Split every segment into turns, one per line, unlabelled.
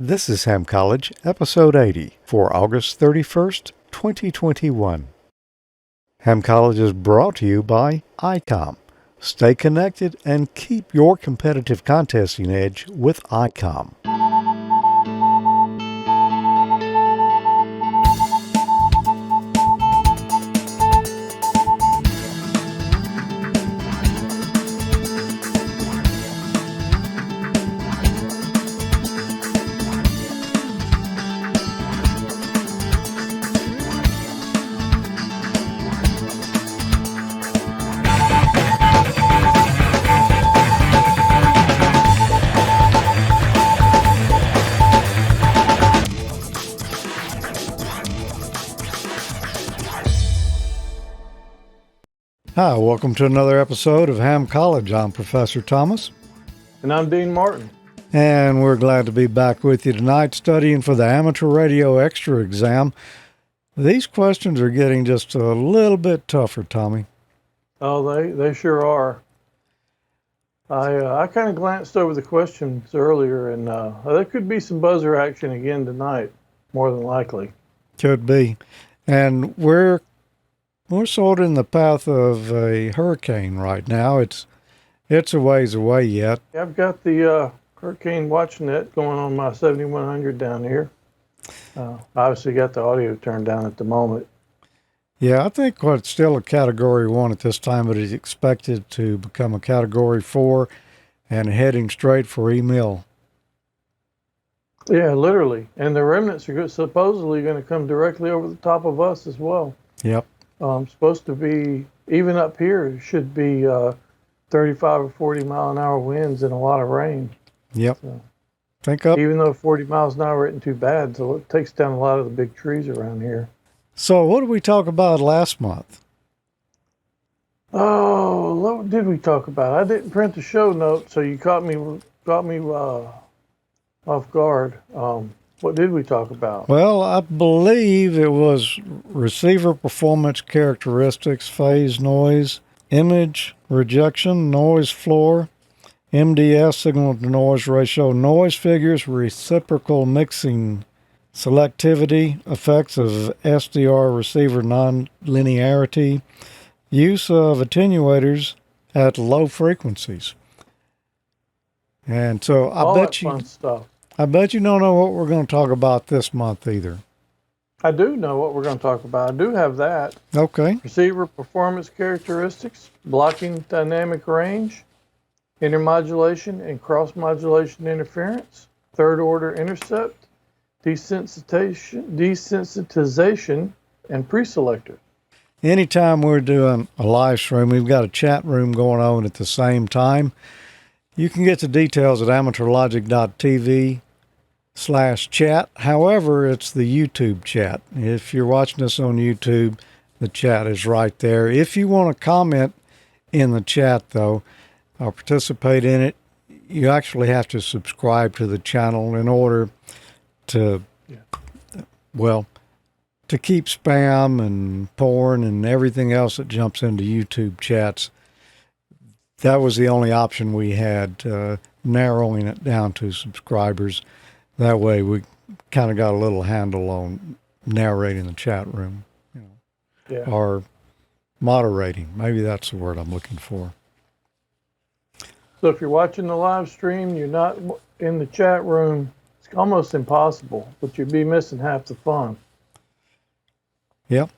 This is Ham College, Episode 80, for August 31st, 2021. Ham College is brought to you by Icom. Stay connected and keep your competitive contesting edge with Icom. Hi, welcome to another episode of Ham College. I'm Professor Thomas.
And I'm Dean Martin.
And we're glad to be back with you tonight studying for the Amateur Radio Extra exam. These questions are getting just a little bit tougher, Tommy.
Oh, they sure are. I kind of glanced over the questions earlier, and there could be some buzzer action again tonight, more than likely.
Could be. And we're sort of in the path of a hurricane right now. It's a ways away yet.
I've got the hurricane watch net going on my 7100 down here. Obviously got the audio turned down at the moment.
Yeah, I think it's still a Category 1 at this time, but it's expected to become a Category 4 and heading straight for Emil.
Yeah, literally. And the remnants are supposedly going to come directly over the top of us as well.
Yep.
Supposed to be, even up here, should be 35 or 40 mile an hour winds and a lot of rain.
Yep.
So, even though 40 miles an hour isn't too bad, so it takes down a lot of the big trees around here.
So what did we talk about last month?
Oh, what did we talk about? I didn't print the show notes, so you caught me off guard. What did we talk about?
Well, I believe it was receiver performance characteristics, phase noise, image rejection, noise floor, MDS, signal to noise ratio, noise figures, reciprocal mixing, selectivity, effects of SDR receiver nonlinearity, use of attenuators at low frequencies. And so
All that fun stuff.
I bet you don't know what we're going to talk about this month either.
I do know what we're going to talk about. I do have that.
Okay.
Receiver performance characteristics, blocking dynamic range, intermodulation and cross-modulation interference, third order intercept, desensitization, and preselector.
Anytime we're doing a live stream, we've got a chat room going on at the same time. You can get the details at AmateurLogic.TV/chat. However, it's the YouTube chat. If you're watching us on YouTube, the chat is right there. If you want to comment in the chat, though, or participate in it, you actually have to subscribe to the channel in order to, to keep spam and porn and everything else that jumps into YouTube chats. That was the only option we had, narrowing it down to subscribers. That way we kind of got a little handle on narrating the chat room, or moderating. Maybe that's the word I'm looking for.
So if you're watching the live stream, you're not in the chat room, it's almost impossible, but you'd be missing half the fun.
Yep.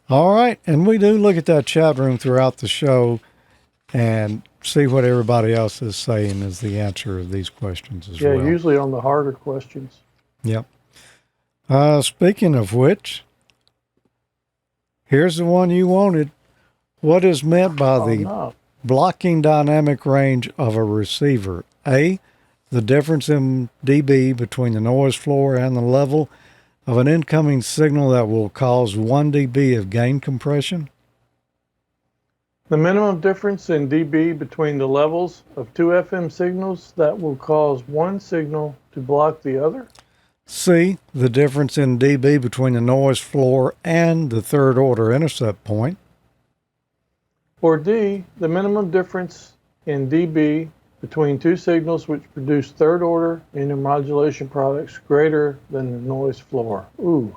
All right, and we do look at that chat room throughout the show and see what everybody else is saying is the answer of these questions as well.
Yeah, usually on the harder questions.
Yep. Speaking of which, here's the one you wanted. What is meant by the blocking dynamic range of a receiver? A, the difference in dB between the noise floor and the level of an incoming signal that will cause 1 dB of gain compression.
The minimum difference in dB between the levels of two FM signals that will cause one signal to block the other.
C, the difference in dB between the noise floor and the third order intercept point.
Or D, the minimum difference in dB between two signals which produce third-order intermodulation products greater than the noise floor. Ooh.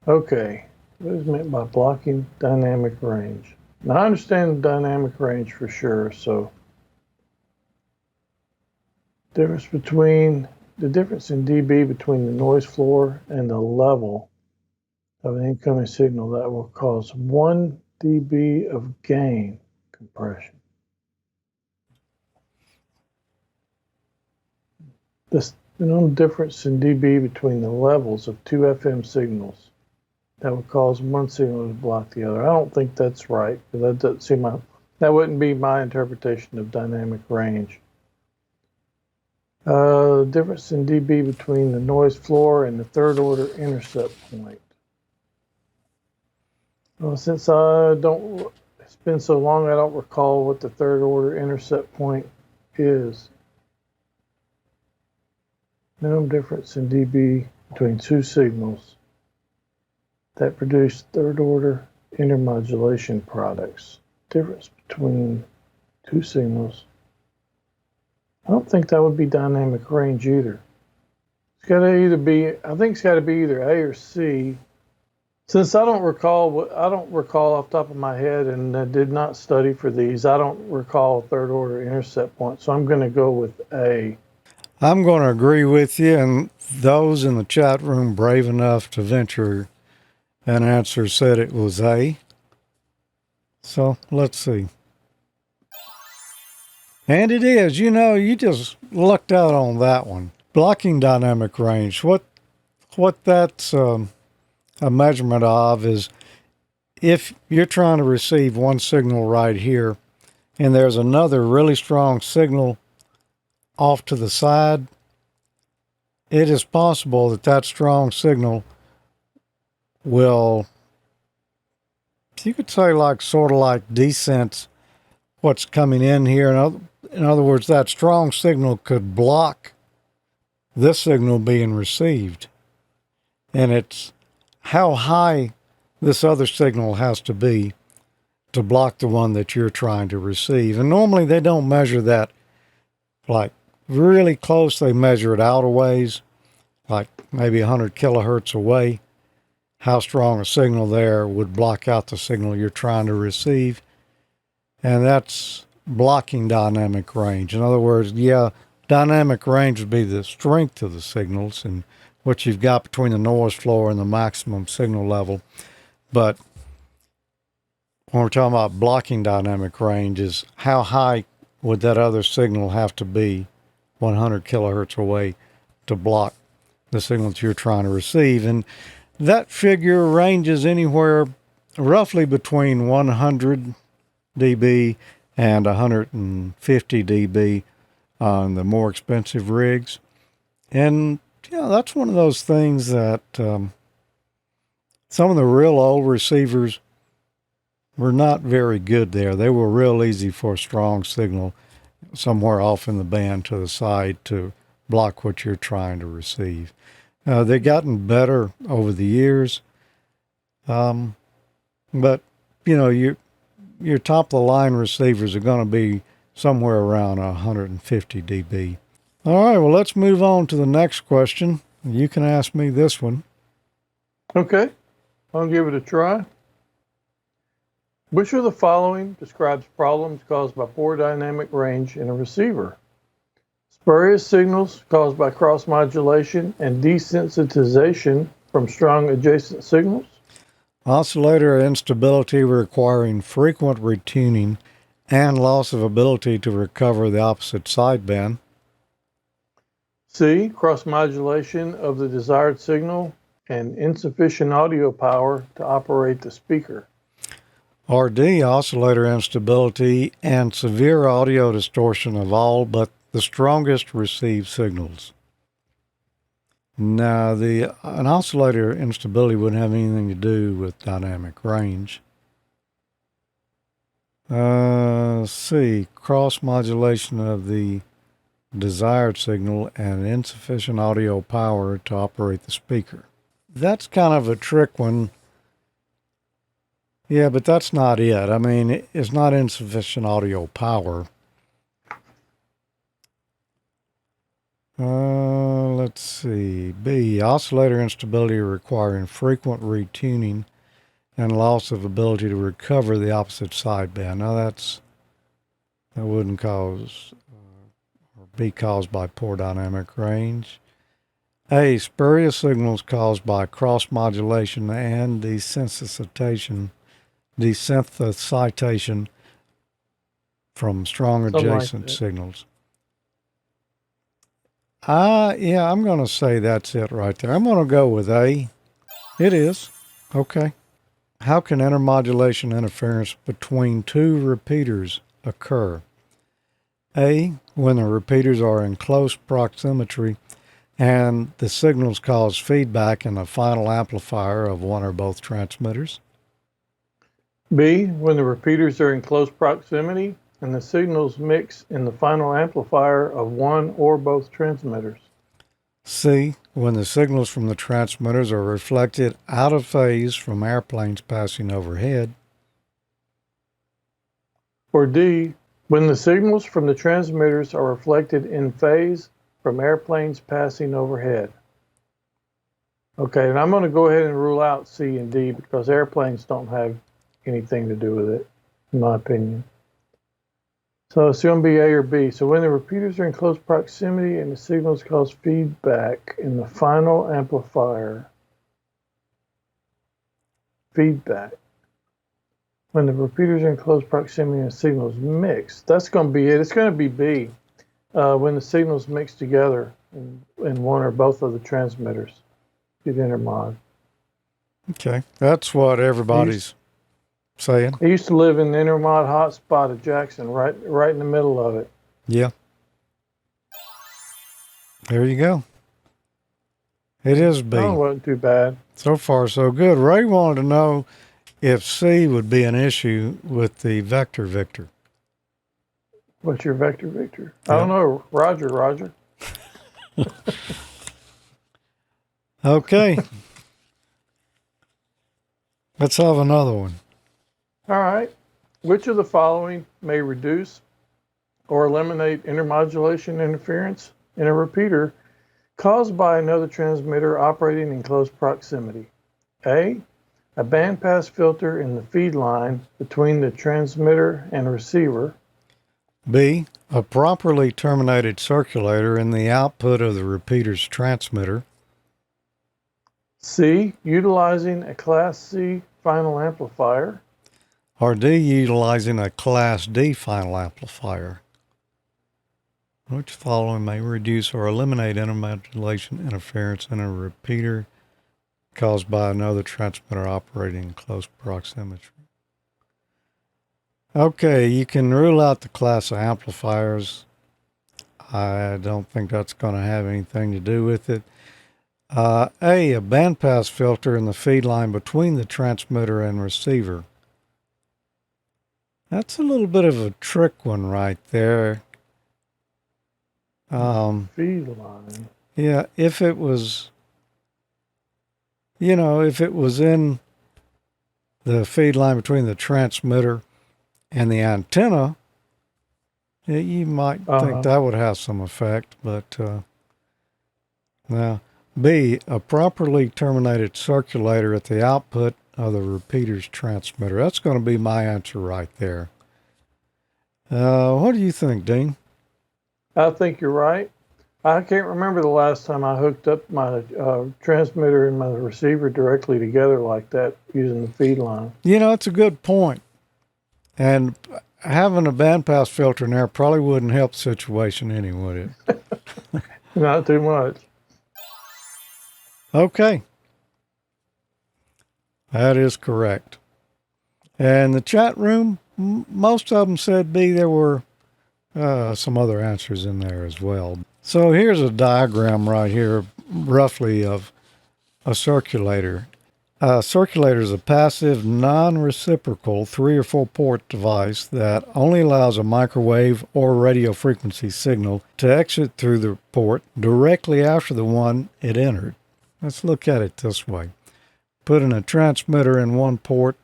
Okay, what is meant by blocking dynamic range? Now I understand the dynamic range for sure, so the difference in dB between the noise floor and the level of an incoming signal that will cause 1 dB of gain compression. The difference in dB between the levels of two FM signals that would cause one signal to block the other. I don't think that's right, because that wouldn't be my interpretation of dynamic range. Difference in dB between the noise floor and the third order intercept point. Well, since it's been so long, I don't recall what the third order intercept point is. Minimum difference in dB between two signals that produce third order intermodulation products. Difference between two signals. I don't think that would be dynamic range either. It's got to either be, I think it's got to be either A or C. Since I don't recall off the top of my head, and I did not study for these, I don't recall third order intercept point, so I'm going to go with A.
I'm going to agree with you, and those in the chat room brave enough to venture an answer said it was A. So let's see. And it is, you just lucked out on that one. Blocking dynamic range. What that's a measurement of is if you're trying to receive one signal right here and there's another really strong signal off to the side, it is possible that that strong signal will, you could say, sort of like desense what's coming in here. In other words, that strong signal could block this signal being received. And it's how high this other signal has to be to block the one that you're trying to receive. And normally they don't measure that like really close. They measure it out a ways, like maybe 100 kilohertz away, how strong a signal there would block out the signal you're trying to receive. And that's blocking dynamic range. In other words, dynamic range would be the strength of the signals and what you've got between the noise floor and the maximum signal level. But when we're talking about blocking dynamic range, is how high would that other signal have to be 100 kilohertz away to block the signal that you're trying to receive. And that figure ranges anywhere roughly between 100 dB and 150 dB on the more expensive rigs. And that's one of those things that some of the real old receivers were not very good there. They were real easy for a strong signal somewhere off in the band to the side to block what you're trying to receive. They've gotten better over the years. But, your top-of-the-line receivers are going to be somewhere around 150 dB. All right, well, let's move on to the next question. You can ask me this one.
Okay, I'll give it a try. Which of the following describes problems caused by poor dynamic range in a receiver? Spurious signals caused by cross-modulation and desensitization from strong adjacent signals.
Oscillator instability requiring frequent retuning and loss of ability to recover the opposite sideband.
C. Cross-modulation of the desired signal and insufficient audio power to operate the speaker.
Or D. Oscillator instability and severe audio distortion of all but the strongest received signals. Now, an oscillator instability wouldn't have anything to do with dynamic range. C. Cross-modulation of the desired signal and insufficient audio power to operate the speaker. That's kind of a trick one. Yeah, but that's not it. I mean, it's not insufficient audio power. Let's see. B, oscillator instability requiring frequent retuning and loss of ability to recover the opposite sideband. Now that wouldn't cause or be caused by poor dynamic range. A, spurious signals caused by cross-modulation and desensitization from strong adjacent signals. Yeah, I'm going to say that's it right there. I'm going to go with A. It is. Okay. How can intermodulation interference between two repeaters occur? A, when the repeaters are in close proximity and the signals cause feedback in the final amplifier of one or both transmitters.
B, when the repeaters are in close proximity and the signals mix in the final amplifier of one or both transmitters.
C, when the signals from the transmitters are reflected out of phase from airplanes passing overhead.
Or D, when the signals from the transmitters are reflected in phase from airplanes passing overhead. Okay, and I'm going to go ahead and rule out C and D because airplanes don't have anything to do with it, in my opinion. So it's going to be A or B. So when the repeaters are in close proximity and the signals cause feedback in the final amplifier. Feedback. When the repeaters are in close proximity and the signals mix. That's going to be it. It's going to be B. When the signals mix together in one or both of the transmitters. Get intermod.
Okay, that's what everybody's saying.
I used to live in the intermod hotspot of Jackson, right in the middle of it.
Yeah. There you go. It is B.
Oh, it wasn't too bad.
So far, so good. Ray wanted to know if C would be an issue with the vector Victor.
What's your vector Victor?
Yeah.
I don't know. Roger.
Okay. Let's have another one.
All right. Which of the following may reduce or eliminate intermodulation interference in a repeater caused by another transmitter operating in close proximity? A bandpass filter in the feed line between the transmitter and receiver.
B, a properly terminated circulator in the output of the repeater's transmitter.
C, utilizing a Class C final amplifier.
Or D, utilizing a Class D final amplifier. Which following may reduce or eliminate intermodulation interference in a repeater caused by another transmitter operating in close proximity. Okay, you can rule out the class of amplifiers. I don't think that's going to have anything to do with it. A bandpass filter in the feed line between the transmitter and receiver. That's a little bit of a trick one right there.
Feed line.
Yeah, if it was in the feed line between the transmitter and the antenna, you might think that would have some effect, but now, B, a properly terminated circulator at the output of the repeater's transmitter. That's going to be my answer right there. What do you think, Dean?
I think you're right. I can't remember the last time I hooked up my transmitter and my receiver directly together like that using the feed line.
You know, it's a good point. And having a bandpass filter in there probably wouldn't help the situation any, would it?
Not too much.
Okay. That is correct. And the chat room, most of them said B. There were some other answers in there as well. So here's a diagram right here, roughly, of a circulator. A circulator is a passive, non-reciprocal 3 or 4 port device that only allows a microwave or radio frequency signal to exit through the port directly after the one it entered. Let's look at it this way. Putting a transmitter in one port,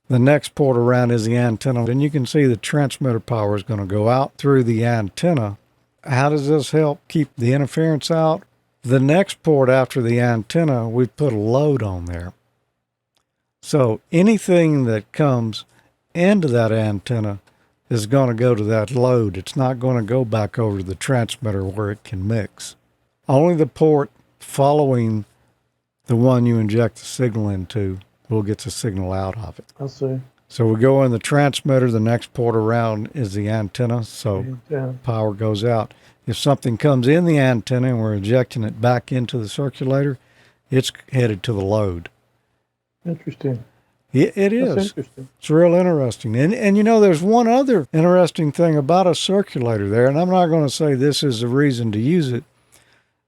the next port around is the antenna, and you can see the transmitter power is going to go out through the antenna how does this help keep the interference out? The next port after the antenna, we put a load on there. So anything that comes into that antenna is going to go to that load. It's not going to go back over to the transmitter where it can mix. Only the port following the one you inject the signal into will get the signal out of it.
I see.
So we go in the transmitter, the next port around is the antenna, so power goes out. If something comes in the antenna and we're injecting it back into the circulator, it's headed to the load.
Interesting.
It is.
That's interesting.
It's real interesting. And you know, there's one other interesting thing about a circulator there, and I'm not going to say this is the reason to use it,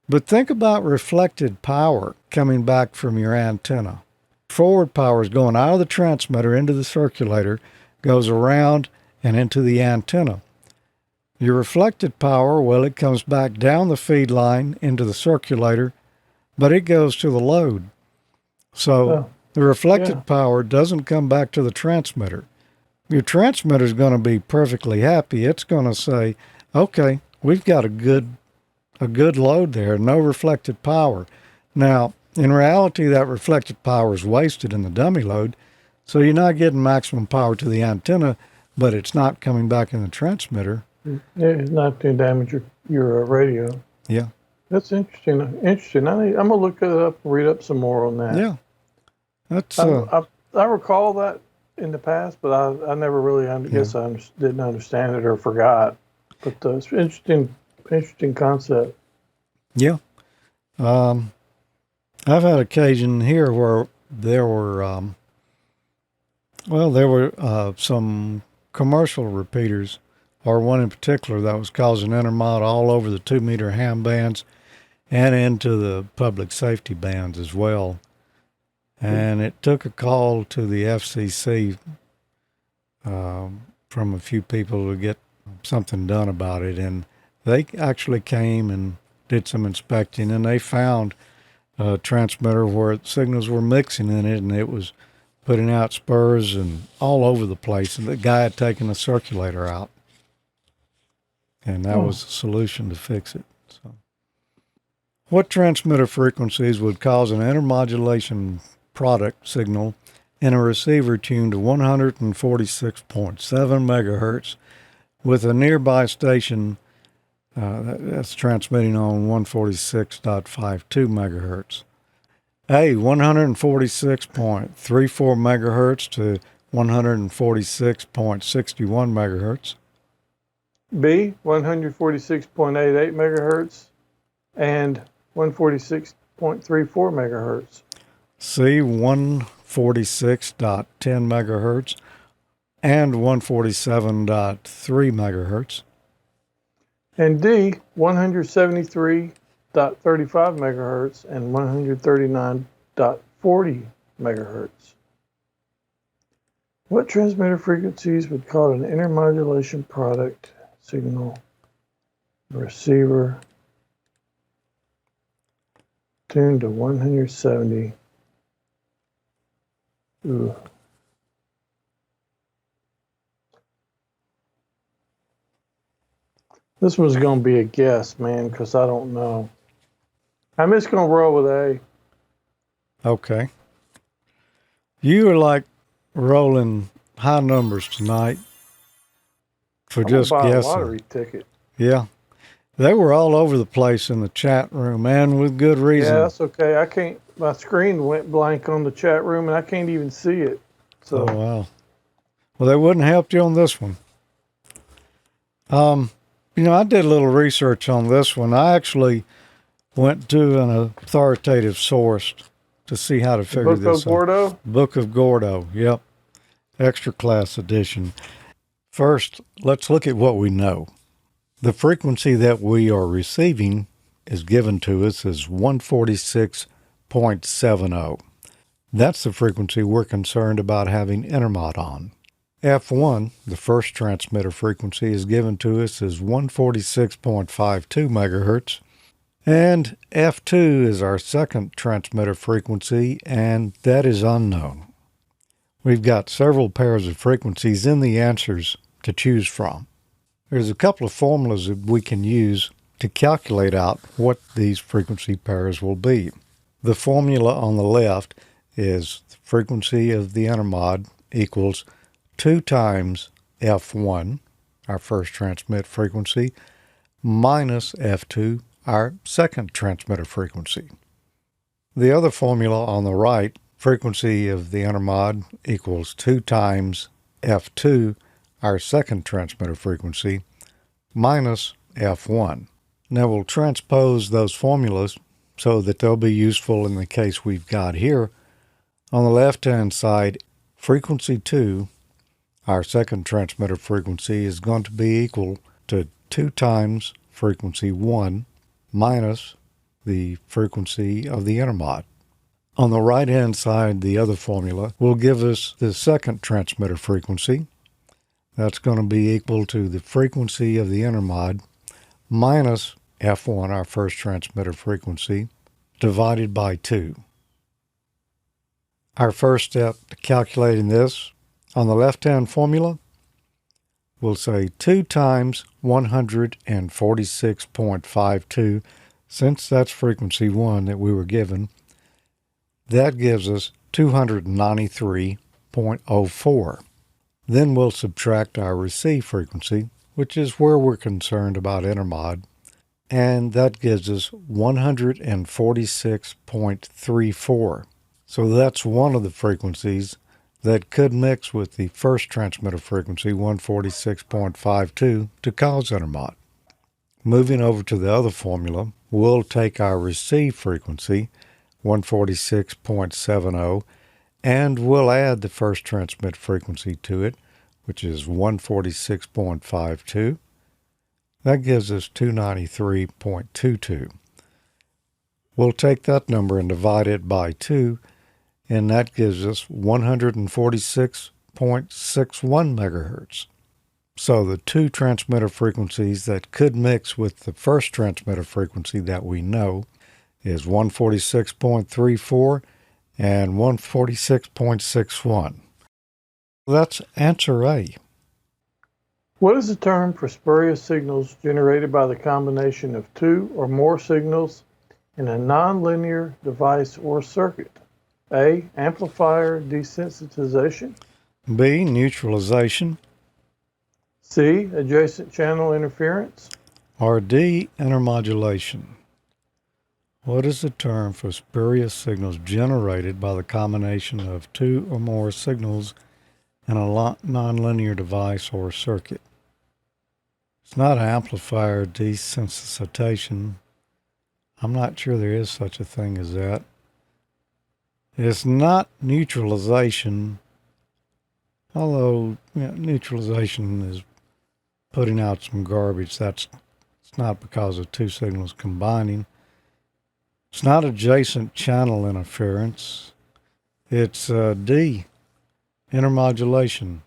but think about reflected power coming back from your antenna. Forward power is going out of the transmitter into the circulator, goes around and into the antenna. Your reflected power, well, it comes back down the feed line into the circulator, but it goes to the load. So the reflected power doesn't come back to the transmitter. Your transmitter is going to be perfectly happy. It's going to say, okay, we've got a good load there, no reflected power. Now, in reality, that reflected power is wasted in the dummy load, so you're not getting maximum power to the antenna, but it's not coming back in the transmitter.
It's not to damage your radio.
Yeah.
That's interesting. Interesting. I'm going to look it up and read up some more on that.
Yeah. That's
I recall that in the past, but I never really, guess I didn't understand it or forgot. But it's interesting concept.
Yeah. I've had occasion here where there were, some commercial repeaters, or one in particular that was causing intermod all over the 2-meter ham bands and into the public safety bands as well. And it took a call to the FCC from a few people to get something done about it. And they actually came and did some inspecting, and they found a transmitter where signals were mixing in it, and it was putting out spurs and all over the place. And the guy had taken the circulator out. And that was the solution to fix it. So, what transmitter frequencies would cause an intermodulation product signal in a receiver tuned to 146.7 megahertz with a nearby station that's transmitting on 146.52 megahertz? A, 146.34 megahertz to 146.61 megahertz.
B, 146.88 megahertz and 146.34 megahertz.
C, 146.10 megahertz and 147.3 megahertz.
And D, 173.35 megahertz and 139.40 megahertz. What transmitter frequencies would cause an intermodulation product signal receiver tuned to 170? Ooh. This one's going to be a guess, man, because I don't know. I'm just going to roll with A.
Okay. You are like rolling high numbers tonight for just
buy
guessing.
A lottery ticket.
Yeah. They were all over the place in the chat room, and with good reason.
Yeah, that's okay. I can't. My screen went blank on the chat room, and I can't even see it. So.
Oh, wow. Well, they wouldn't help you on this one. I did a little research on this one. I actually went to an authoritative source to see how to figure this out.
Book of Gordo?
Book of Gordo, yep. Extra class edition. First, let's look at what we know. The frequency that we are receiving is given to us as 146.70. That's the frequency we're concerned about having intermod on. F1, the first transmitter frequency, is given to us as 146.52 megahertz. And F2 is our second transmitter frequency, and that is unknown. We've got several pairs of frequencies in the answers to choose from. There's a couple of formulas that we can use to calculate out what these frequency pairs will be. The formula on the left is the frequency of the intermod equals 2 times F1, our first transmit frequency, minus F2, our second transmitter frequency. The other formula on the right, frequency of the intermod equals 2 times F2, our second transmitter frequency, minus F1. Now we'll transpose those formulas so that they'll be useful in the case we've got here. On the left-hand side, frequency 2, our second transmitter frequency, is going to be equal to 2 times frequency 1 minus the frequency of the intermod. On the right-hand side, the other formula will give us the second transmitter frequency. That's going to be equal to the frequency of the intermod minus F1, our first transmitter frequency, divided by 2. Our first step to calculating this, on the left-hand formula, we'll say 2 times 146.52, since that's frequency 1 that we were given. That gives us 293.04. Then we'll subtract our receive frequency, which is where we're concerned about intermod, and that gives us 146.34. So that's one of the frequencies that could mix with the first transmitter frequency, 146.52, to cause intermod. Moving over to the other formula, we'll take our receive frequency, 146.70, and we'll add the first transmit frequency to it, which is 146.52. That gives us 293.22. We'll take that number and divide it by 2, and that gives us 146.61 megahertz. So the two transmitter frequencies that could mix with the first transmitter frequency that we know is 146.34 and 146.61. That's answer A.
What is the term for spurious signals generated by the combination of two or more signals in a nonlinear device or circuit? A. Amplifier desensitization.
B. Neutralization.
C. Adjacent channel interference.
Or D. Intermodulation. What is the term for spurious signals generated by the combination of two or more signals in a nonlinear device or circuit? It's not amplifier desensitization. I'm not sure there is such a thing as that. It's not neutralization, although neutralization is putting out some garbage. It's not because of two signals combining. It's not adjacent channel interference. It's D, intermodulation.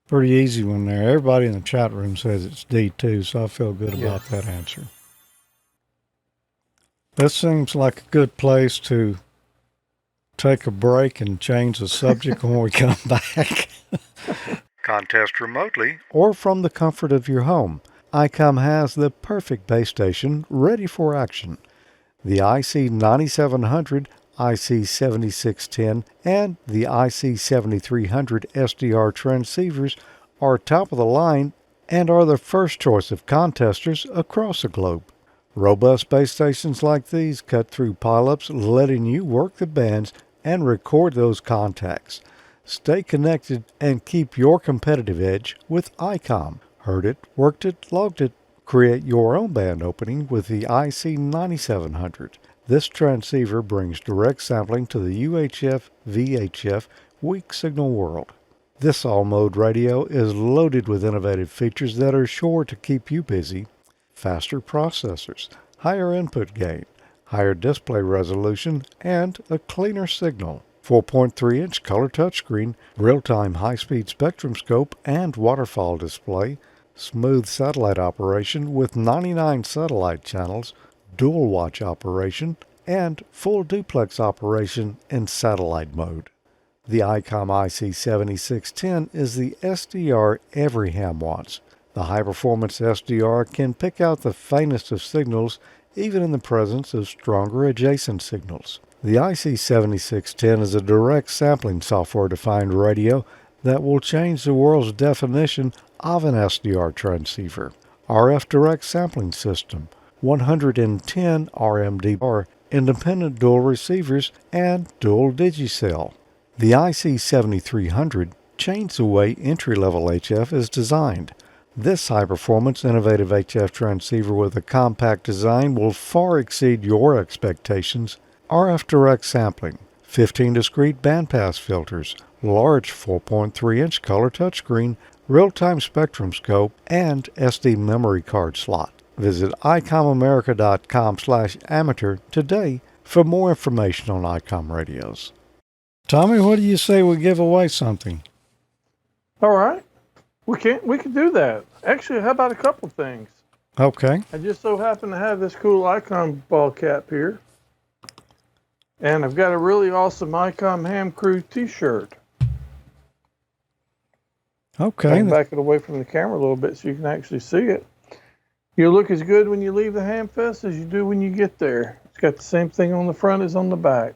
Pretty easy one there. Everybody in the chat room says it's D too, so I feel good about that answer. This seems like a good place to take a break and change the subject when we come back. Contest remotely or from the comfort of your home. Icom has the perfect base station ready for action. The IC9700, IC7610, and the IC7300 SDR transceivers are top of the line and are the first choice of contesters across the globe. Robust base stations like these cut through pileups, letting you work the bands and record those contacts. Stay connected and keep your competitive edge with Icom. Heard it, worked it, logged it. Create your own band opening with the IC9700. This transceiver brings direct sampling to the UHF-VHF weak signal world. This all-mode radio is loaded with innovative features that are sure to keep you busy. Faster processors, higher input gain, higher display resolution, and a cleaner signal. 4.3-inch color touchscreen, real-time high-speed spectrum scope and waterfall display, smooth satellite operation with 99 satellite channels, dual watch operation, and full duplex operation in satellite mode. The Icom IC7610 is the SDR every ham wants. The high-performance SDR can pick out the faintest of signals even in the presence of stronger adjacent signals. The IC7610 is a direct sampling software-defined radio that will change the world's definition of an SDR transceiver. RF direct sampling system, 110 RMDR, independent dual receivers, and dual digicell. The IC7300 changed the way entry-level HF is designed. This high-performance, innovative HF transceiver with a compact design will far exceed your expectations. RF direct sampling, 15 discrete bandpass filters, large 4.3-inch color touchscreen, real-time spectrum scope, and SD memory card slot. Visit icomamerica.com/amateur today for more information on Icom radios. Tommy, what do you say we give away something?
All right. We can do that. Actually, how about a couple things?
Okay.
I just so happen to have this cool Icom ball cap here. And I've got a really awesome Icom Ham Crew t-shirt.
Okay.
I'll back it away from the camera a little bit so you can actually see it. You'll look as good when you leave the Ham Fest as you do when you get there. It's got the same thing on the front as on the back.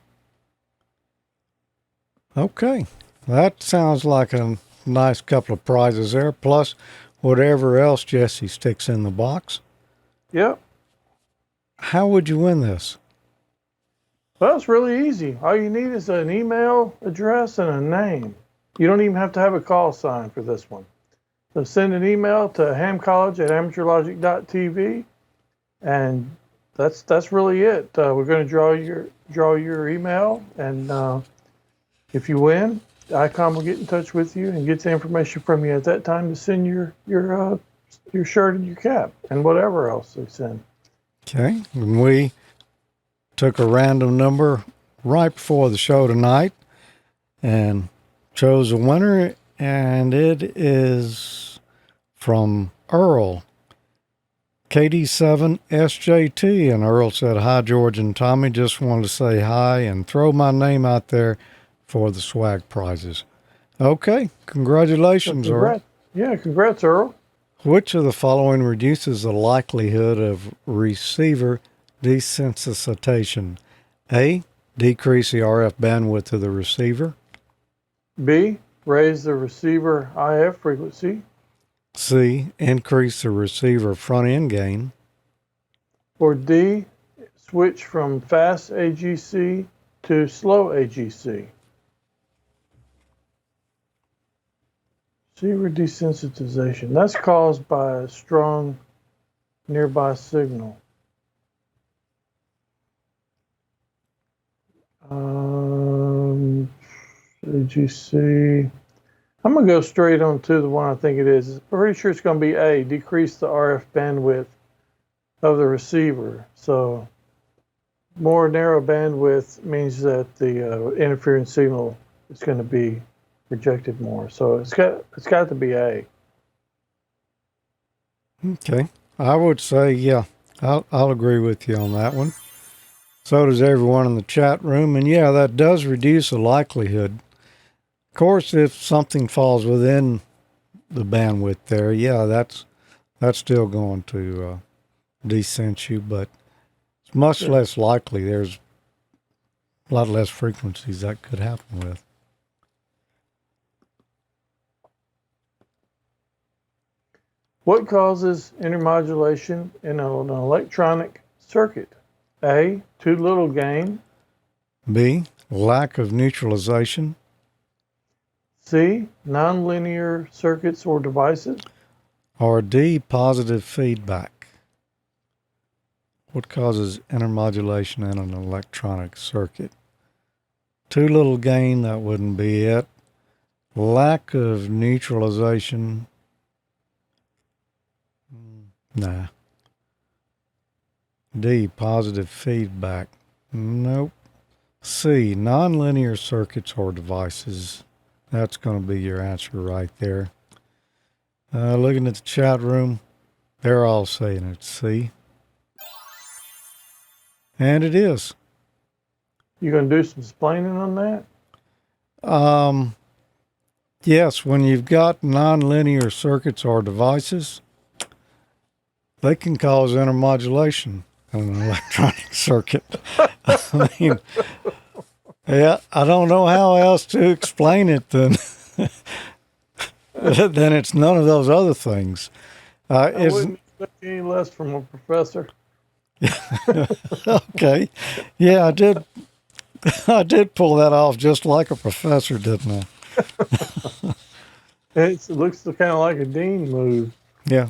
Okay. That sounds like a nice couple of prizes there, plus whatever else Jesse sticks in the box.
Yep.
How would you win this?
Well, it's really easy. All you need is an email address and a name. You don't even have to have a call sign for this one. So send an email to hamcollege@AmateurLogic.TV, and that's really it. We're going to draw your email, and if you win, Icom will get in touch with you and get the information from you at that time to send your shirt and your cap and whatever else they send.
Okay. And we took a random number right before the show tonight and chose a winner, and it is from Earl, KD7SJT. And Earl said, "Hi, George and Tommy. Just wanted to say hi and throw my name out there for the swag prizes." Okay. Congratulations, Earl.
Yeah, congrats, Earl.
Which of the following reduces the likelihood of receiver desensitization? A, decrease the RF bandwidth of the receiver.
B, raise the receiver IF frequency.
C, increase the receiver front end gain.
Or D, switch from fast AGC to slow AGC. Receiver desensitization. That's caused by a strong nearby signal. AGC. I'm going to go straight on to the one I think it is. I'm pretty sure it's going to be A, decrease the RF bandwidth of the receiver. So more narrow bandwidth means that the interference signal is going to be rejected more. So it's got to be A.
Okay. I would say, yeah, I'll agree with you on that one. So does everyone in the chat room. And yeah, that does reduce the likelihood. Of course, if something falls within the bandwidth there, yeah, that's still going to descent you, but it's much less likely. There's a lot less frequencies that could happen with.
What causes intermodulation in an electronic circuit? A, too little gain.
B, lack of neutralization.
C, nonlinear circuits or devices.
Or D, positive feedback. What causes intermodulation in an electronic circuit? Too little gain, that wouldn't be it. Lack of neutralization. Nah. D, positive feedback. Nope. C, nonlinear circuits or devices. That's going to be your answer right there. Looking at the chat room, they're all saying it's C. And it is.
You going to do some explaining on that?
Yes, when you've got nonlinear circuits or devices, they can cause intermodulation in an electronic circuit. I mean, yeah, I don't know how else to explain it than then it's none of those other things.
I wouldn't expect any less from a professor.
Okay, yeah, I did. I did pull that off just like a professor, didn't I?
It looks kind of like a dean move.
Yeah,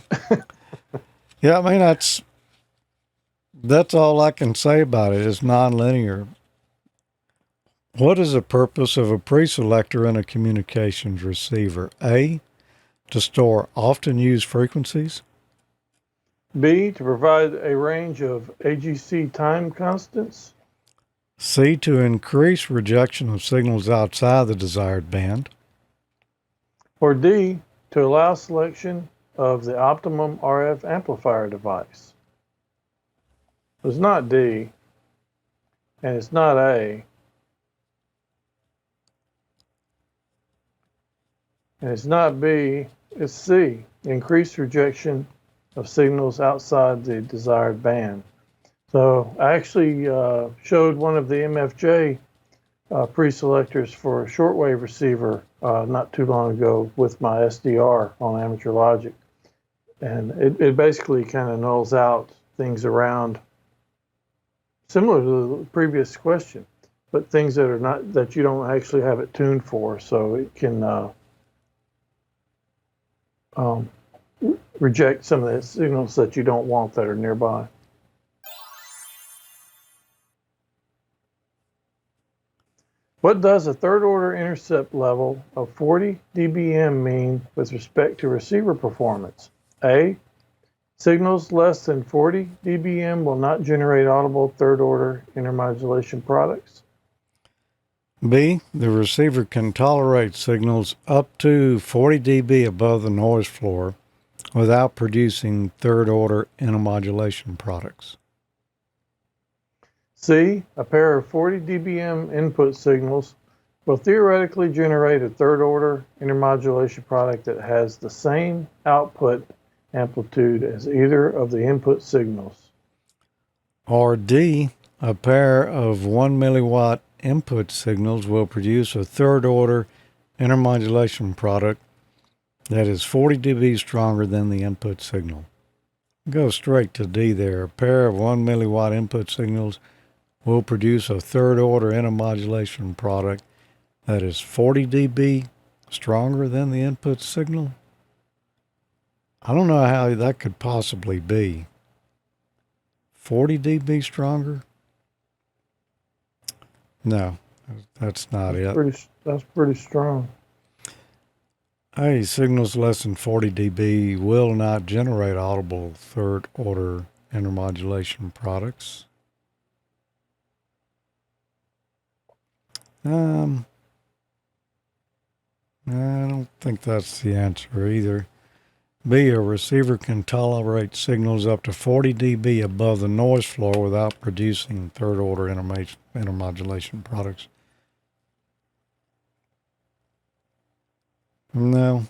yeah. I mean, that's all I can say about it. It's nonlinear. What is the purpose of a preselector in a communications receiver? A, to store often used frequencies.
B, to provide a range of AGC time constants.
C, to increase rejection of signals outside the desired band.
Or D, to allow selection of the optimum RF amplifier device. It's not D, and it's not A, and it's not B, it's C, increased rejection of signals outside the desired band. So I actually showed one of the MFJ preselectors for a shortwave receiver not too long ago with my SDR on AmateurLogic. And it basically kind of nulls out things around, similar to the previous question, but things that are not, that you don't actually have it tuned for. So it can reject some of the signals that you don't want that are nearby. What does a third order intercept level of 40 dBm mean with respect to receiver performance? A, signals less than 40 dBm will not generate audible third order intermodulation products.
B, the receiver can tolerate signals up to 40 dB above the noise floor without producing third order intermodulation products.
C, a pair of 40 dBm input signals will theoretically generate a third order intermodulation product that has the same output amplitude as either of the input signals.
Or D, a pair of 1 milliwatt input signals will produce a third order intermodulation product that is 40 dB stronger than the input signal. Go straight to D there. A pair of 1 milliwatt input signals will produce a third order intermodulation product that is 40 dB stronger than the input signal. I don't know how that could possibly be. 40 dB stronger? No, that's not it.
That's pretty strong.
A, signals less than 40 dB will not generate audible third order intermodulation products. I don't think that's the answer either. B, a receiver can tolerate signals up to 40 dB above the noise floor without producing third order intermodulation products. No.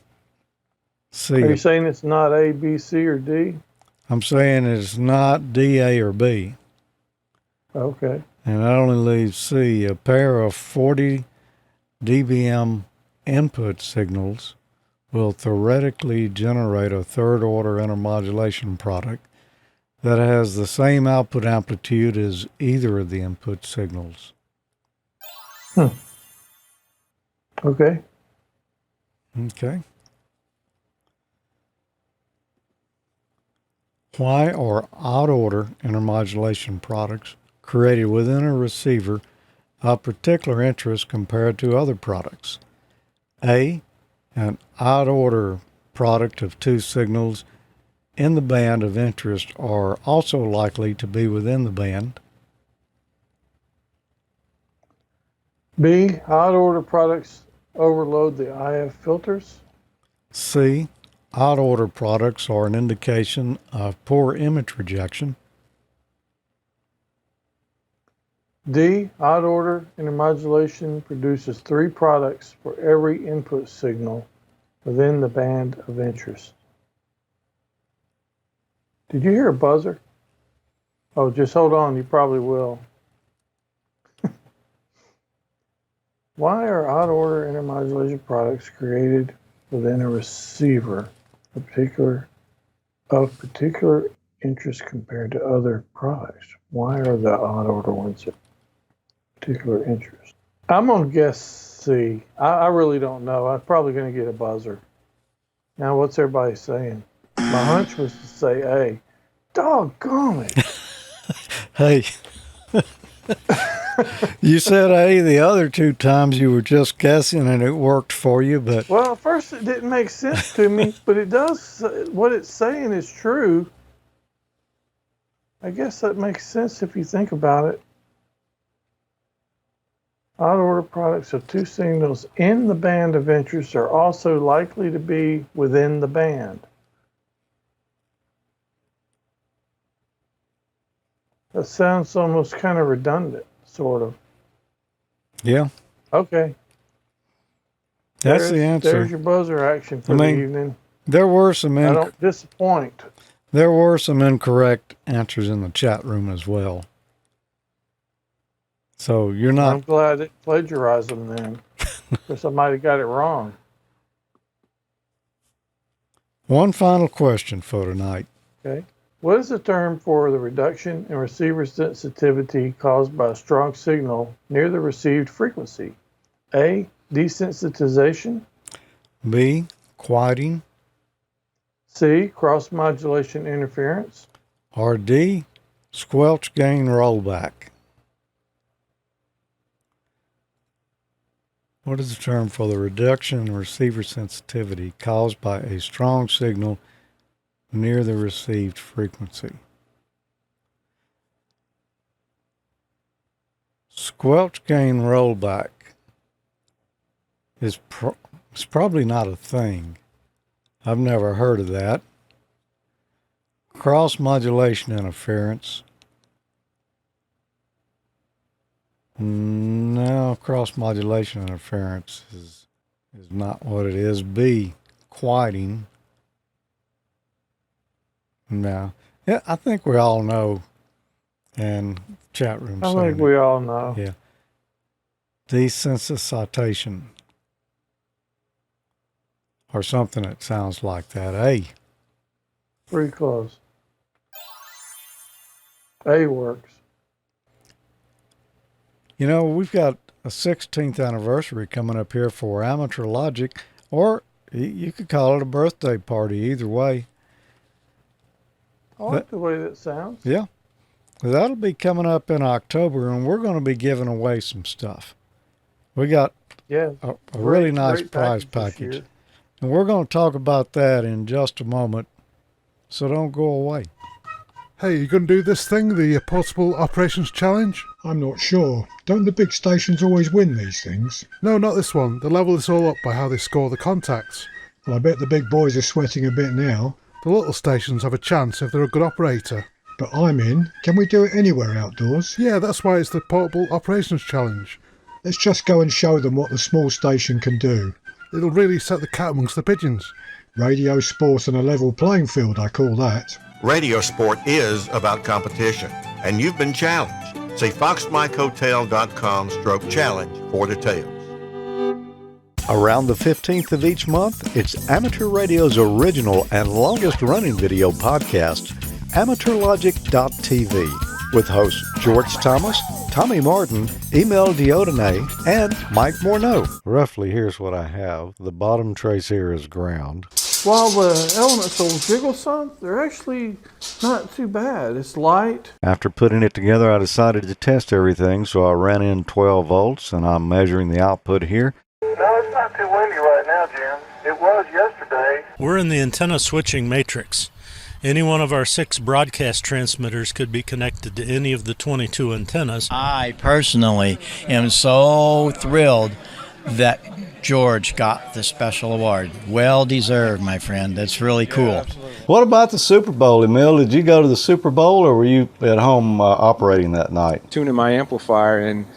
C.
Are you saying it's not A, B, C, or D?
I'm saying it's not D, A, or B.
Okay.
And that only leaves C. A pair of 40 dBm input signals will theoretically generate a third order intermodulation product that has the same output amplitude as either of the input signals.
Okay.
Okay. Why are odd order intermodulation products created within a receiver of particular interest compared to other products? A, an odd order product of two signals in the band of interest are also likely to be within the band.
B, odd order products overload the IF filters.
C, odd order products are an indication of poor image rejection.
D, odd order intermodulation produces 3 products for every input signal within the band of interest. Did you hear a buzzer? Oh, just hold on. You probably will. Why are odd-order intermodulation products created within a receiver of particular interest compared to other products? Why are the odd-order ones of particular interest? I'm going to guess C. I really don't know. I'm probably going to get a buzzer. Now, what's everybody saying? My hunch was to say A. Doggone it.
Hey, you said A the other two times you were just guessing and it worked for you, but
Well, at first it didn't make sense to me, but it does. What it's saying is true. I guess that makes sense if you think about it. Odd order products of two signals in the band of interest are also likely to be within the band. That sounds almost kind of redundant, sort of.
yeah,
Okay.
that's the answer.
There's your buzzer action for the evening.
There were some
I don't disappoint.
There were some incorrect answers in the chat room as well. So you're not.
I'm glad I didn't plagiarize them then, because somebody got it wrong.
One final question for tonight.
Okay. What is the term for the reduction in receiver sensitivity caused by a strong signal near the received frequency? A. Desensitization.
B. Quieting.
C. Cross-modulation interference.
Or D. Squelch gain rollback. What is the term for the reduction in receiver sensitivity caused by a strong signal near the received frequency? Squelch gain rollback is probably not a thing. I've never heard of that. Cross-modulation interference. No, cross-modulation interference is not what it is. B, quieting. No. Yeah, I think we all know. And chat room
I
saying
think we all know.
Yeah. Desensitization. Or something that sounds like that. A.
Pretty close. A works.
You know, we've got a 16th anniversary coming up here for Amateur Logic, or you could call it a birthday party, either way.
I like the way that sounds.
Yeah. That'll be coming up in October, and we're going to be giving away some stuff. We got a really nice prize package. And we're going to talk about that in just a moment, so don't go away.
Hey, you going to do this thing, the Portable Operations Challenge?
I'm not sure. Don't the big stations always win these things?
No, not this one. They level this all up by how they score the contacts.
Well, I bet the big boys are sweating a bit now.
The little stations have a chance if they're a good operator.
But I'm in. Can we do it anywhere outdoors?
Yeah, that's why it's the Portable Operations Challenge.
Let's just go and show them what the small station can do.
It'll really set the cat amongst the pigeons.
Radio sport on a level playing field, I call that.
Radio sport is about competition, and you've been challenged. See foxmikehotel.com/challenge for details.
Around the 15th of each month, it's Amateur Radio's original and longest-running video podcast, AmateurLogic.TV, with hosts George Thomas, Tommy Martin, Emil Diodene, and Mike Morneau. Roughly, here's what I have. The bottom trace here is ground.
While the elements will jiggle some, they're actually not too bad. It's light.
After putting it together, I decided to test everything, so I ran in 12 volts, and I'm measuring the output here.
No, it's not too windy right now, Jim. It was yesterday.
We're in the antenna switching matrix. Any one of our 6 broadcast transmitters could be connected to any of the 22 antennas.
I personally am so thrilled that George got the special award. Well deserved, my friend. That's really cool.
Yeah, what about the Super Bowl, Emil? Did you go to the Super Bowl, or were you at home operating that night?
Tuning my amplifier, and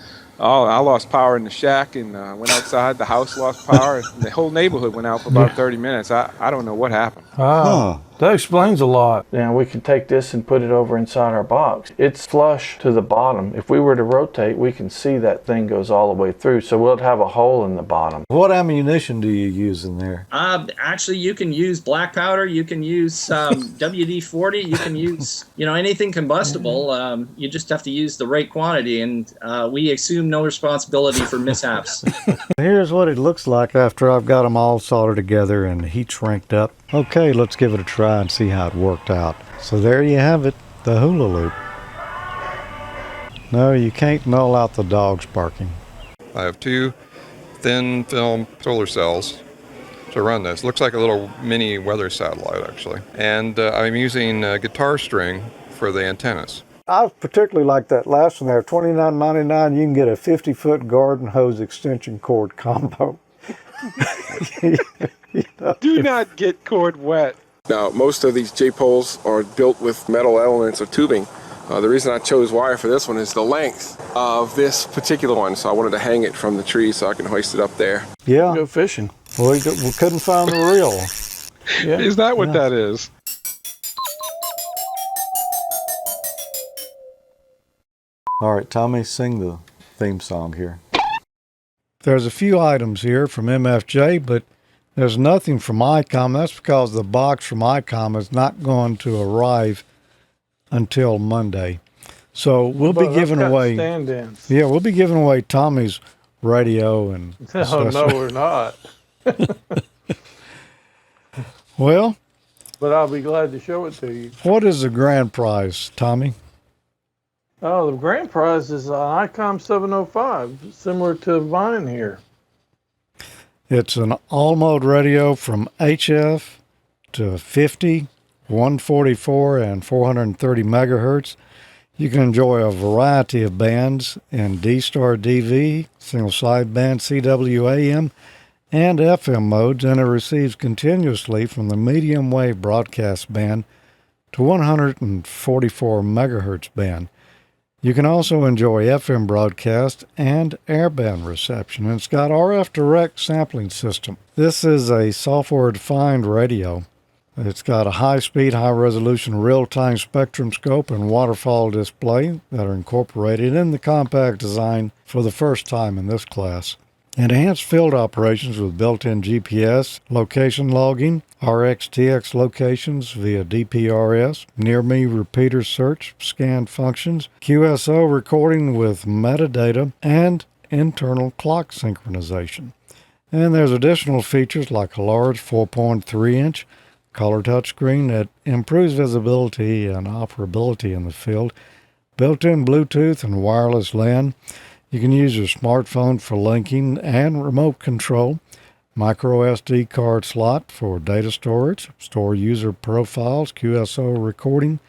I lost power in the shack, and went outside. The house lost power. And the whole neighborhood went out for about 30 minutes. I don't know what happened.
Ah, that explains a lot. Now we can take this and put it over inside our box. It's flush to the bottom. If we were to rotate, we can see that thing goes all the way through. So we'll have a hole in the bottom.
What ammunition do you use in there?
Actually, you can use black powder. You can use WD-40. You can use, anything combustible. You just have to use the right quantity, and we assume no responsibility for mishaps.
Here's what it looks like after I've got them all soldered together and heat shrinked up. Okay, let's give it a try and see how it worked out. So there you have it, the hula loop. No, you can't null out the dogs barking.
I have 2 thin film solar cells to run this. Looks like a little mini weather satellite, actually. And I'm using guitar string for the antennas.
I particularly like that last one there, $29.99. You can get a 50-foot garden hose extension cord combo.
Do not get cord wet.
Now, most of these J-poles are built with metal elements or tubing. The reason I chose wire for this one is the length of this particular one. So I wanted to hang it from the tree so I can hoist it up there.
Yeah.
Go fishing.
Well, we couldn't find the reel.
Yeah. Is that what that is?
All right, Tommy, sing the theme song here.
There's a few items here from MFJ, but there's nothing from Icom. That's because the box from Icom is not going to arrive until Monday. So we'll be giving away
stand-ins.
Yeah, we'll be giving away Tommy's radio and
Oh, no, we're not.
Well,
but I'll be glad to show it to you.
What is the grand prize, Tommy?
Oh, the grand prize is an Icom 705, similar to mine here.
It's an all-mode radio from HF to 50, 144, and 430 megahertz. You can enjoy a variety of bands in D-Star DV, single sideband CWAM, and FM modes, and it receives continuously from the medium wave broadcast band to 144 megahertz band. You can also enjoy FM broadcast and airband reception, and it's got RF direct sampling system. This is a software-defined radio. It's got a high-speed, high-resolution real-time spectrum scope and waterfall display that are incorporated in the compact design for the first time in this class. Enhanced field operations with built-in GPS, location logging, RxTX locations via DPRS, near-me repeater search, scan functions, QSO recording with metadata, and internal clock synchronization. And there's additional features like a large 4.3-inch color touchscreen that improves visibility and operability in the field, built-in Bluetooth and wireless LAN. You can use your smartphone for linking and remote control, micro SD card slot for data storage, store user profiles, QSO recording,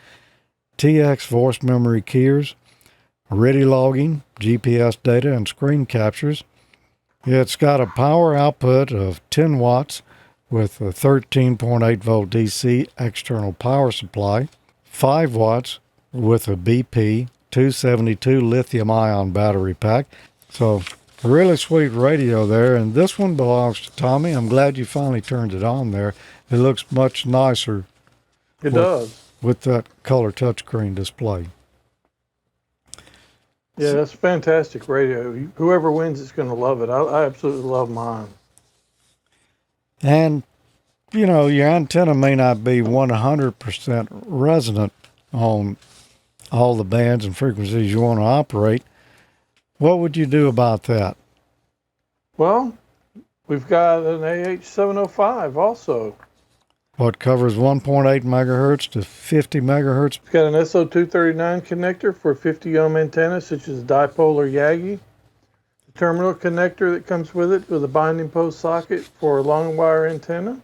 TX voice memory keys, RIDI logging, GPS data, and screen captures. It's got a power output of 10 watts with a 13.8 volt DC external power supply, 5 watts with a BP 272 lithium-ion battery pack. So a really sweet radio there, and this one belongs to Tommy. I'm glad you finally turned it on there. It looks much nicer.
It does.
With that color touchscreen display.
Yeah, that's a fantastic radio. Whoever wins it's going to love it. I absolutely love mine.
And, your antenna may not be 100% resonant on all the bands and frequencies you want to operate. What would you do about that?
Well, we've got an AH705 also.
What covers 1.8 megahertz to 50 megahertz?
It's got an SO239 connector for 50 ohm antennas, such as dipole or Yagi. The terminal connector that comes with it with a binding post socket for a long wire antenna.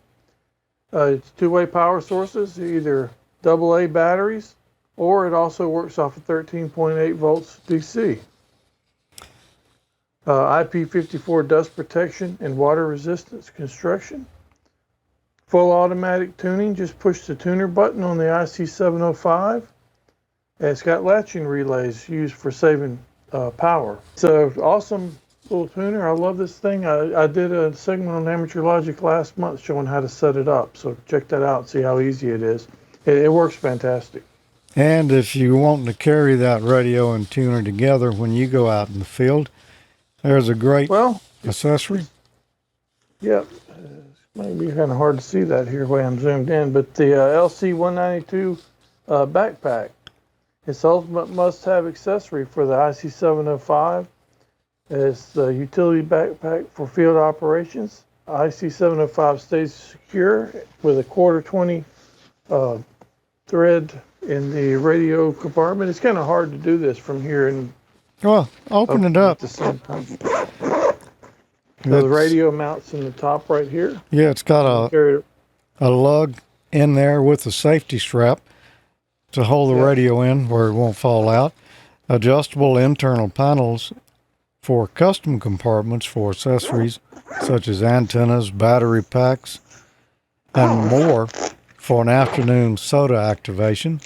It's two-way power sources, either AA batteries, or it also works off of 13.8 volts DC. IP54 dust protection and water resistance construction. Full automatic tuning, just push the tuner button on the IC705. And it's got latching relays used for saving power. It's an awesome Little tuner. I love this thing. I did a segment on Amateur Logic last month showing how to set it up. So check that out and see how easy it is. It works fantastic.
And if you want to carry that radio and tuner together when you go out in the field, there's a great accessory.
Yep. It might be kind of hard to see that here where I'm zoomed in, but the LC192 backpack. It's the ultimate must-have accessory for the IC705. It's the utility backpack for field operations. IC705 stays secure with a 1/4-20 thread in the radio compartment. It's kind of hard to do this from here and
open it up.
at the same time. So the radio mounts in the top right here.
Yeah, it's got a lug in there with a safety strap to hold the radio in where it won't fall out. Adjustable internal panels for custom compartments for accessories such as antennas, battery packs, and more for an afternoon soda activation.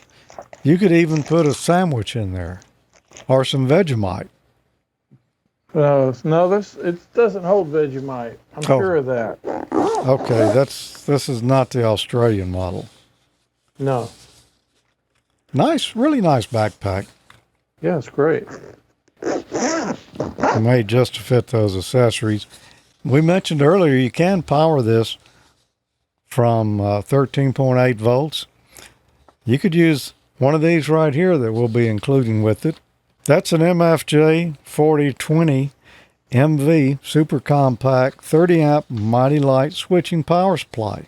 You could even put a sandwich in there or some Vegemite.
No, it doesn't hold Vegemite. I'm sure of that.
Okay, this is not the Australian model.
No.
Nice, really nice backpack.
Yeah, it's great.
Made just to fit those accessories. We mentioned earlier you can power this from 13.8 volts. You could use one of these right here that we'll be including with it. That's an MFJ 4020 MV super compact 30 amp mighty light switching power supply.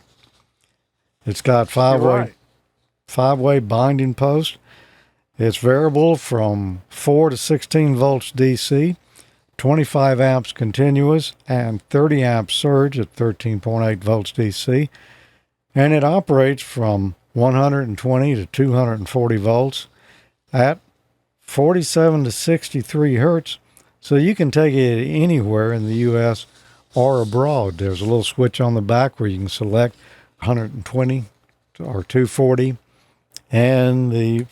It's got five-way binding post. It's variable from 4 to 16 volts DC, 25 amps continuous, and 30 amp surge at 13.8 volts DC. And it operates from 120 to 240 volts at 47 to 63 hertz. So you can take it anywhere in the U.S. or abroad. There's a little switch on the back where you can select 120 or 240 and the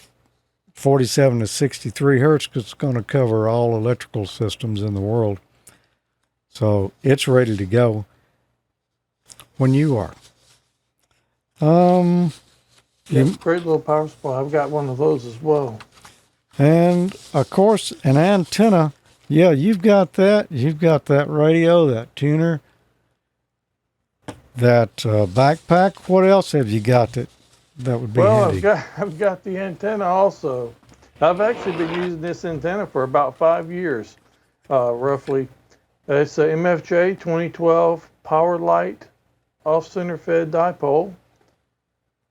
47 to 63 hertz, because it's going to cover all electrical systems in the world. So it's ready to go when you are.
Great little power supply. I've got one of those as well.
And of course, an antenna. Yeah, you've got that. You've got that radio, that tuner, that backpack. What else have you got that would be handy?
I've got the antenna also. I've actually been using this antenna for about 5 years, roughly. It's a MFJ 2012 Power Light off-center fed dipole.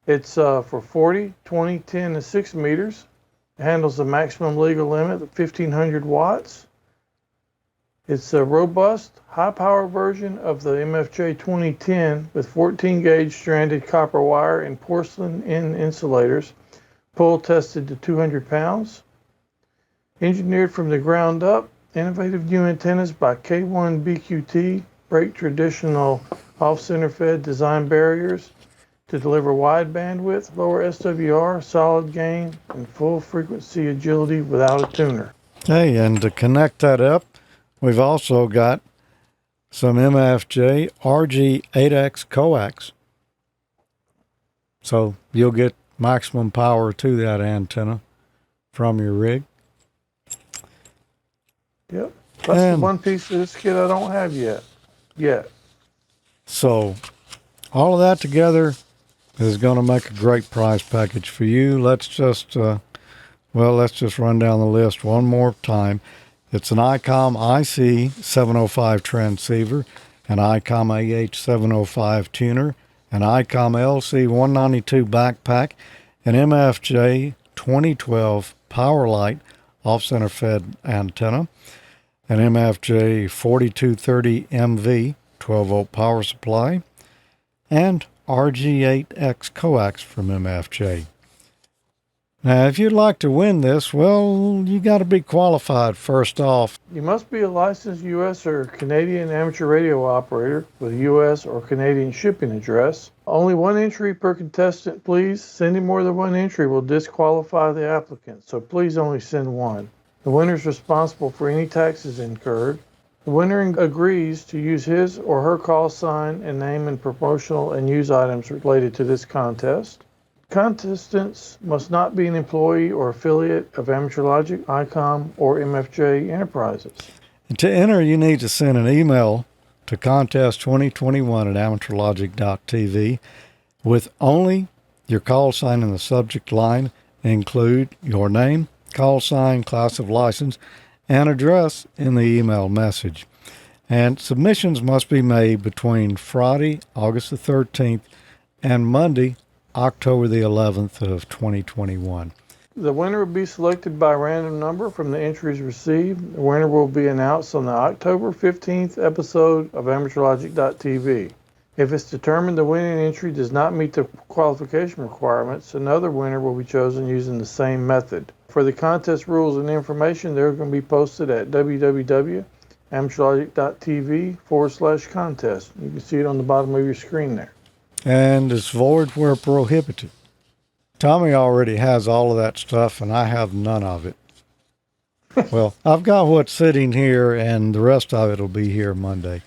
It's for 40, 20, 10, and 6 meters. It handles the maximum legal limit of 1,500 watts. It's a robust, high-power version of the MFJ 2010 with 14-gauge stranded copper wire and porcelain end insulators, pull tested to 200 pounds. Engineered from the ground up, innovative new antennas by K1 BQT break traditional off-center fed design barriers to deliver wide bandwidth, lower SWR, solid gain, and full frequency agility without a tuner.
Hey, and to connect that up, we've also got some MFJ RG8X coax. So you'll get maximum power to that antenna from your rig.
Yep. That's the one piece of this kit I don't have yet. So
all of that together is going to make a great price package for you. Let's just run down the list one more time. It's an Icom IC705 transceiver, an Icom AH705 tuner, an Icom LC192 backpack, an MFJ 2012 Power Light off-center fed antenna, an MFJ 4230 MV 12-volt power supply, and RG8X coax from MFJ. Now, if you'd like to win this, well, you got to be qualified first off.
You must be a licensed U.S. or Canadian amateur radio operator with a U.S. or Canadian shipping address. Only one entry per contestant, please. Sending more than one entry will disqualify the applicant, so please only send one. The winner is responsible for any taxes incurred. The winner agrees to use his or her call sign and name in promotional and news items related to this contest. Contestants must not be an employee or affiliate of AmateurLogic, Icom, or MFJ Enterprises.
And to enter, you need to send an email to contest2021@AmateurLogic.TV with only your call sign in the subject line. Include your name, call sign, class of license, and address in the email message. And submissions must be made between Friday, August the 13th, and Monday, October the 11th of 2021.
The winner will be selected by random number from the entries received. The winner will be announced on the October 15th episode of AmateurLogic.TV. If it's determined the winning entry does not meet the qualification requirements, another winner will be chosen using the same method. For the contest rules and information, they're going to be posted at www.AmateurLogic.TV/contest. You can see it on the bottom of your screen there.
And is void where prohibited. Tommy already has all of that stuff, and I have none of it. Well, I've got what's sitting here, and the rest of it will be here Monday.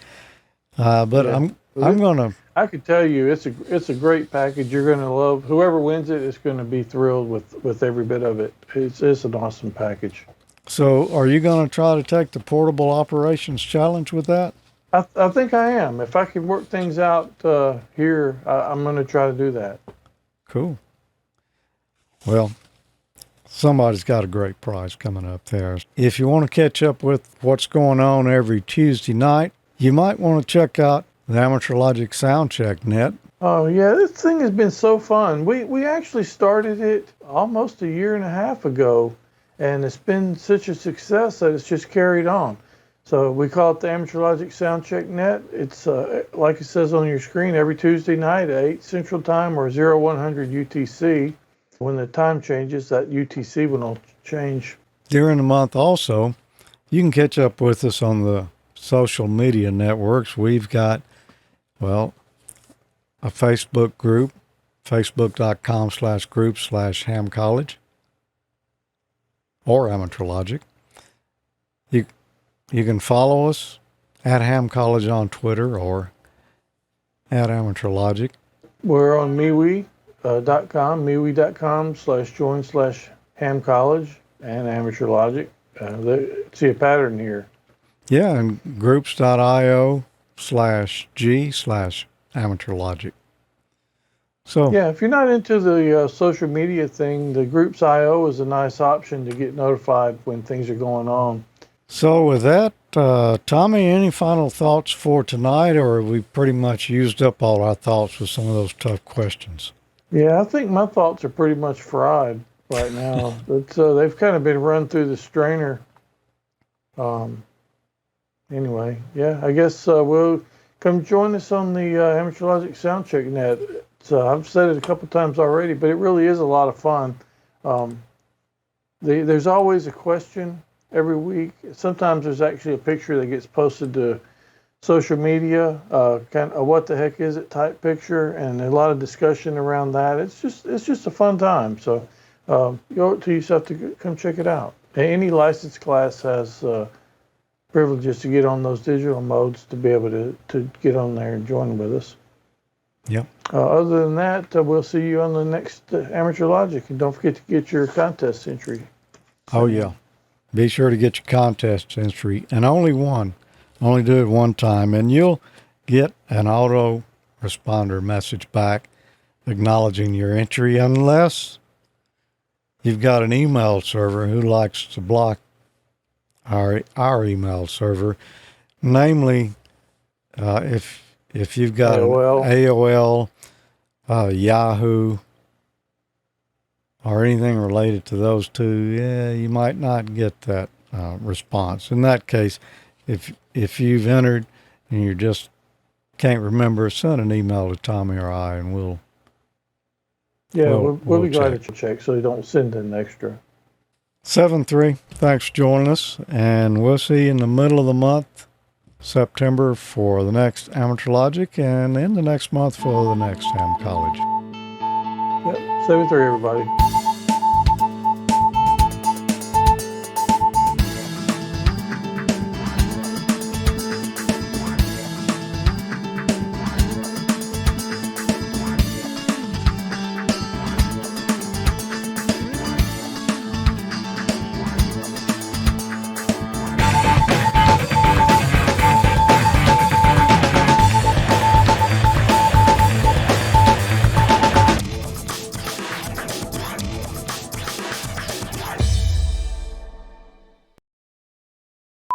But yeah. I'm gonna.
I could tell you, it's a great package. You're gonna love. Whoever wins it is going to be thrilled with every bit of it. It's an awesome package.
So, are you going to try to take the portable operations challenge with that?
I think I am. If I can work things out here, I'm going to try to do that.
Cool. Well, somebody's got a great prize coming up there. If you want to catch up with what's going on every Tuesday night, you might want to check out the AmateurLogic Soundcheck Net.
Oh, yeah, this thing has been so fun. We actually started it almost a year and a half ago, and it's been such a success that it's just carried on. So we call it the AmateurLogic Soundcheck Net. It's, like it says on your screen, every Tuesday night at 8 Central Time or 0100 UTC. When the time changes, that UTC will change.
During the month also, you can catch up with us on the social media networks. We've got, well, a Facebook group, facebook.com/group/hamcollege or AmateurLogic. You can follow us at Ham College on Twitter or at AmateurLogic.
We're on MeWe.com, MeWe.com/join/HamCollege and AmateurLogic. See a pattern here.
Yeah, and groups.io/G/AmateurLogic. So
yeah, if you're not into the social media thing, the Groups.io is a nice option to get notified when things are going on.
So with that, Tommy, any final thoughts for tonight, or have we pretty much used up all our thoughts with some of those tough questions?
Yeah, I think my thoughts are pretty much fried right now. They've kind of been run through the strainer. Anyway, yeah, I guess we'll come join us on the AmateurLogic Soundcheck Net. I've said it a couple times already, but it really is a lot of fun. There's always a question every week. Sometimes there's actually a picture that gets posted to social media, kind of what the heck is it type picture, and a lot of discussion around that. It's just a fun time. So you owe it to yourself to come check it out. Any licensed class has privileges to get on those digital modes to be able to get on there and join with us.
Yep.
Other than that, we'll see you on the next AmateurLogic, and don't forget to get your contest entry.
Oh yeah. Be sure to get your contest entry, and only one. Only do it one time, and you'll get an auto responder message back acknowledging your entry, unless you've got an email server who likes to block our email server. Namely, if you've got AOL, Yahoo, or anything related to those two, yeah, you might not get that response. In that case, if you've entered and you just can't remember, send an email to Tommy or I, and we'll be glad to check, so you don't send an extra. 7-3, thanks for joining us, and we'll see you in the middle of the month, September, for the next AmateurLogic, and in the next month for the next Ham College. Yep, 7-3, everybody.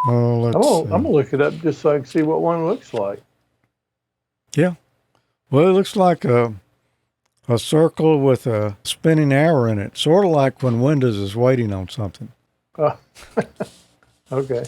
Oh,
I'm gonna look it up just so I can see what one looks like.
Yeah. Well, it looks like a circle with a spinning arrow in it, sort of like when Windows is waiting on something.
Oh. Okay.